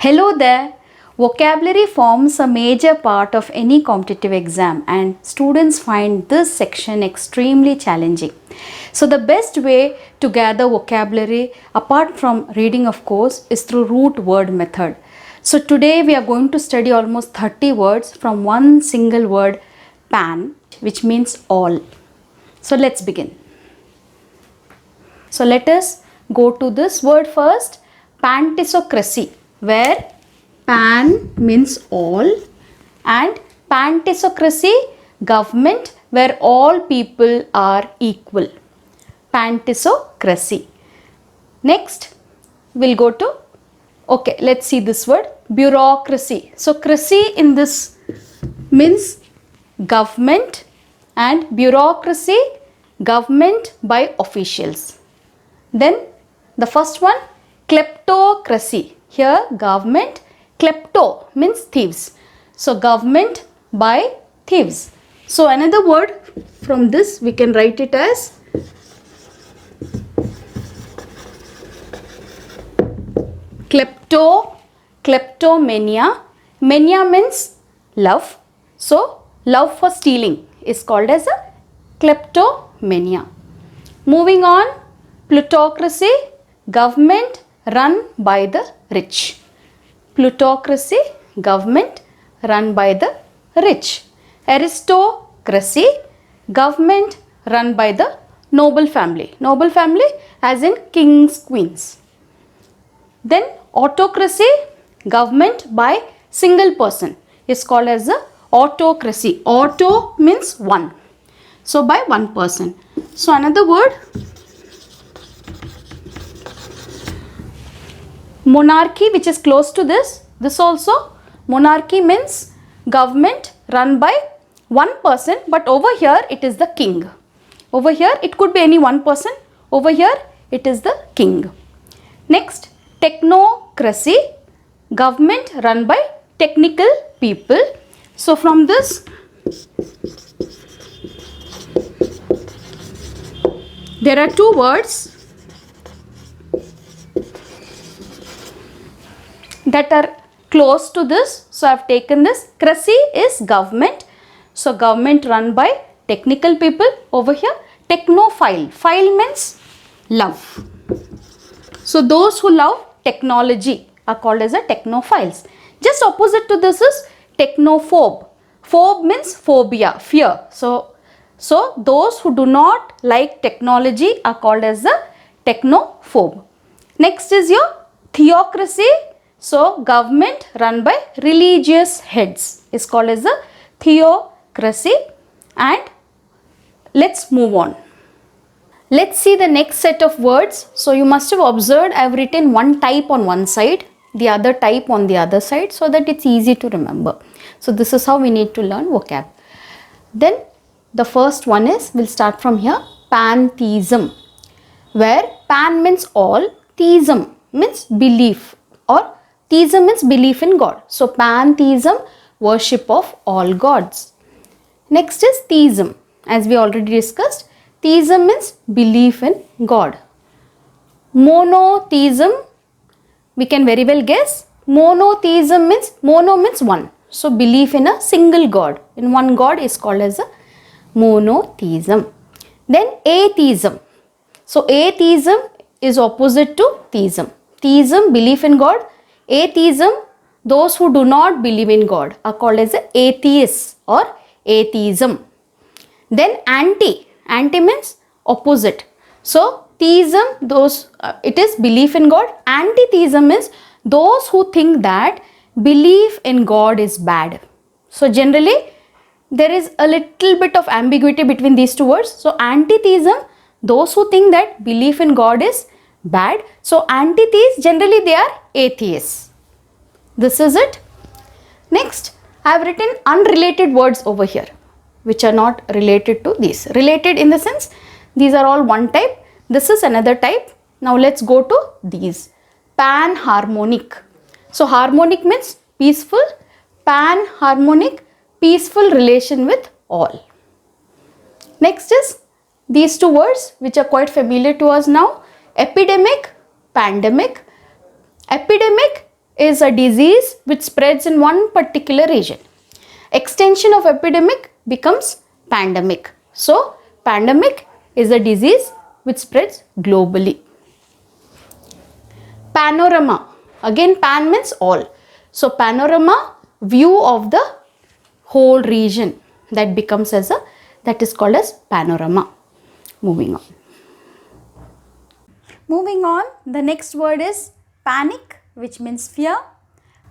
Hello there! Vocabulary forms a major part of any competitive exam and students find this section extremely challenging. So the best way to gather vocabulary apart from reading of course is through root word method. So today we are going to study almost 30 words from one single word pan, which means all. So let's begin. So let us go to this word first, Pantheisocracy, where pan means all and Pantheisocracy, government where all people are equal. Pantheisocracy. Next we'll go to, let's see this word, bureaucracy. So cracy in this means government and bureaucracy, government by officials. Then the first one, kleptocracy. Here government, klepto means thieves. So government by thieves. So another word from this we can write it as kleptomania. Mania means love. So love for stealing is called as a kleptomania. Moving on, plutocracy, government run by the rich. Plutocracy, government run by the rich. Aristocracy, government run by the noble family. Noble family as in kings, queens. Then autocracy, government by single person is called as a autocracy. Auto means one. So by one person. So another word, monarchy, which is close to this. This also, monarchy means government run by one person, but over here it is the king. Over here it could be any one person. Over here it is the king. Next, technocracy, government run by technical people. So from this, there are two words that are close to this. So I have taken this. Cracy is government. So government run by technical people. Over here, technophile. Phile means love. So those who love technology are called as a technophiles. Just opposite to this is technophobe. Phobe means phobia, fear. So those who do not like technology are called as the technophobe. Next is your theocracy. So government run by religious heads is called as the theocracy. And let's move on. Let's see the next set of words. So you must have observed I have written one type on one side, the other type on the other side, so that it's easy to remember. So this is how we need to learn vocab. Then the first one is, we'll start from here, pantheism, where pan means all, theism means belief, or theism means belief in God. So pantheism, worship of all gods. Next is theism. As we already discussed, theism means belief in God. Monotheism, we can very well guess. Monotheism means, mono means one. So belief in a single God, in one God is called as a monotheism. Then atheism. So atheism is opposite to theism. Theism, belief in God. Atheism, those who do not believe in God are called as atheists or atheism. Then anti means opposite. So theism, it is belief in God. Anti-theism means those who think that belief in God is bad. So generally there is a little bit of ambiguity between these two words. So anti-theism, those who think that belief in God is bad. So anti-theists, generally they are atheists. This is it. Next, I have written unrelated words over here, which are not related to these. Related in the sense, these are all one type. This is another type. Now let's go to these. Panharmonic. So harmonic means peaceful. Panharmonic, peaceful relation with all. Next is these two words which are quite familiar to us now. Epidemic, pandemic. Epidemic is a disease which spreads in one particular region. Extension of epidemic becomes pandemic. So, pandemic is a disease which spreads globally. Panorama. Again, pan means all. So, panorama, view of the whole region, that becomes as a, that is called as panorama. Moving on. Moving on, the next word is panic, which means fear.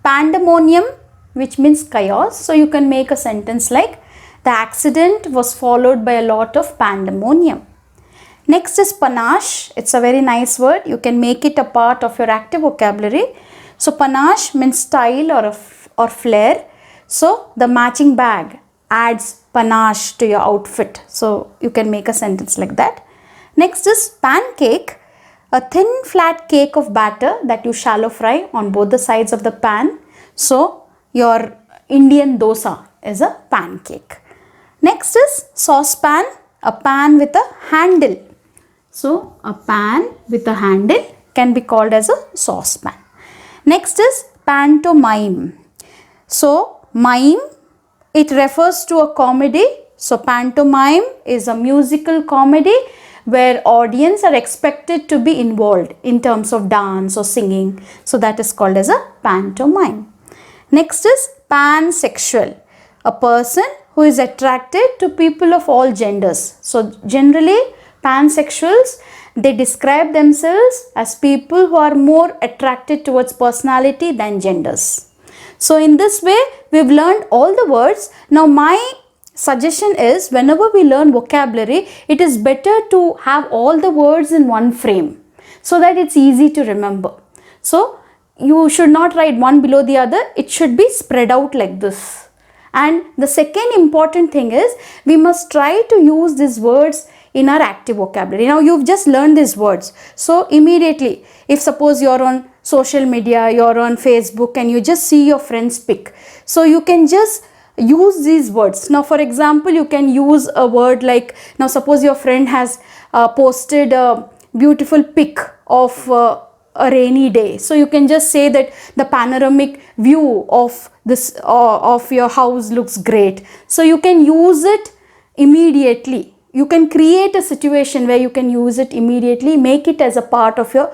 Pandemonium, which means chaos. So, you can make a sentence like, the accident was followed by a lot of pandemonium. Next is panache. It's a very nice word. You can make it a part of your active vocabulary. So, panache means style or flair. So, the matching bag adds panache to your outfit. So, you can make a sentence like that. Next is pancake. A thin flat cake of batter that you shallow fry on both the sides of the pan. So, your Indian dosa is a pancake. Next is saucepan, a pan with a handle. So, a pan with a handle can be called as a saucepan. Next is pantomime. So, mime, it refers to a comedy. So, pantomime is a musical comedy where audience are expected to be involved in terms of dance or singing. So, that is called as a pantomime. Next is pansexual, a person who is attracted to people of all genders. So, generally pansexuals, they describe themselves as people who are more attracted towards personality than genders. So, in this way, we've learned all the words. Now, my suggestion is, whenever we learn vocabulary, it is better to have all the words in one frame so that it's easy to remember. So, you should not write one below the other. It should be spread out like this. And the second important thing is, we must try to use these words in our active vocabulary. Now, you've just learned these words. So, immediately, if suppose you're on social media, you're on Facebook and you just see your friend's pic. So, you can just use these words. Now, for example, you can use a word like, now suppose your friend has posted a beautiful pic of a rainy day. So, you can just say that the panoramic view of this of your house looks great. So, you can use it immediately. You can create a situation where you can use it immediately, make it as a part of your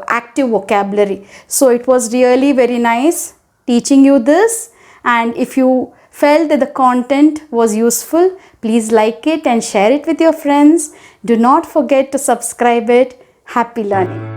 active vocabulary. So, it was really very nice teaching you this, and if you felt that the content was useful, please like it and share it with your friends. Do not forget to subscribe it. Happy learning.